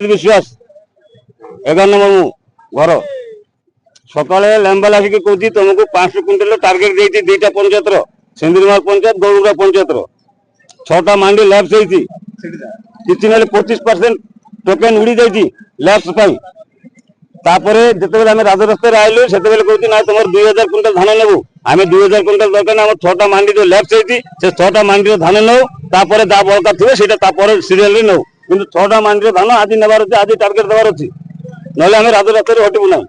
विश्वास 11 नंबर घर सकाले लंबाला आसिक कौची तुमको 500 क्विंटल टार्गेट देती दुईटा पंचायत सिंदीमाल पंचायत गौरुड़ा पंचायत 6टा मांडी लैप्स होती किसी ना 25% टोकेन उड़ी जाती लैप्स जिते आम राजरास्ता आइलु से कहती ना तुम 2000 क्विंटल धान नेबू आम 2000 क्विंटल दरकार आम 6टा मांडी जो लैप्स होती से 6टा मांडी धान नौ तापर जहाँ बड़का थे सीरियल नौ कि 6टा मांडी धान आज नेबार अच्छे आज टार्गेट देवार अच्छी ना आम राजरास्ता हटबू ना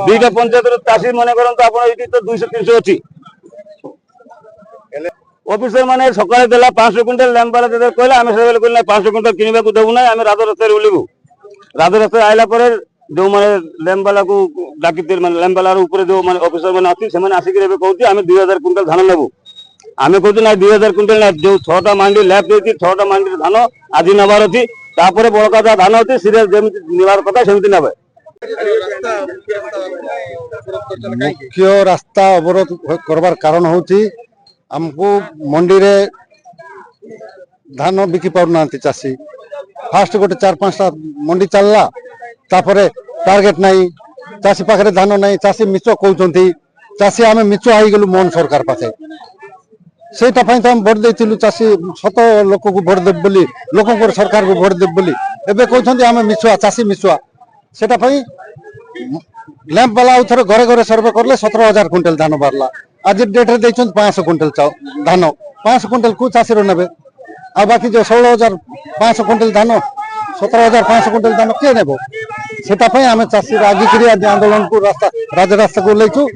दुईटा पंचायत चाषी मन करते आप तो 200-300 अच्छी ऑफिसर माने सकाळे देला 500 क्विंटल लैंबाला देते कहले आम से 500 क्विंटल किनिबा को देबू ना आम राजरास्ता उलिबू राजरास्ता आइला पर जो माने लैंबाला को डाकी माने लैंबाला ऊपर जो माने ऑफिसर माने अछि से माने आसिक रे कहउती आम 2000 क्विंटल धान नेबू आम कहते ना 2000 क्विंटल ना जो 6टा मांडी लैप देती 6टा मांडी धान आज नबार अच्छी तापर बड़का जहाँ धान अच्छी सीरियल जमी निबार कथा सेमती नेबे मुख्य रास्ता अवरोध करवार कारण होची हमको मंडी रे धान बिकी पारना चाषी फास्ट गोटे 4-5टा मंडी चलला तापरे टार्गेट नहीं चाषी पाखे धान नहीं चाषी मिच कहते चाषी आम मिच हो गलु मोहन सरकार पाखे से तो हम भोट देलु चाषी शत लोक को भोट देव बोली लोक सरकार को भोट देव बोली एबे कहते आम मिछुआ चाषी मिछुआ से लैंप वाला उथर घरे घरे सर्वे करले 17,000 क्विंटल धान बारला आज डेट रे 500 क्विंटल धान 500 क्विंटल को चाषी नेबे आ बाकी जो 16,500 क्विंटल धान 17,500 क्विंटल धान किए नेबो से आम चाषी आगिक आज आंदोलन को रास्ता राजरास्ता को लेचु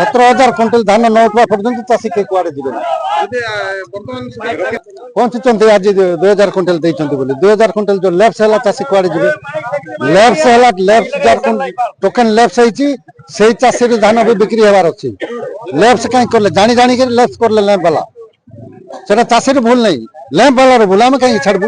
17,000 क्विंटल धान न उठवा पर्यंत चाषी के कुआड़े जीवे पहुंचुंट आज 2000 क्विंटल देइचंती बोली 2000 क्विंटल जो लैप्स है चाषी कुआड़े जीवे लैप्स टोकन लैप्स से चाषी धान भी बिक्री होवार अच्छी लैप्स कहीं करले जानी जानी के लैप्स करले लैंप वाला से चाषी भूल नहीं लैंप वाला भूल आम कहीं छाड़बू।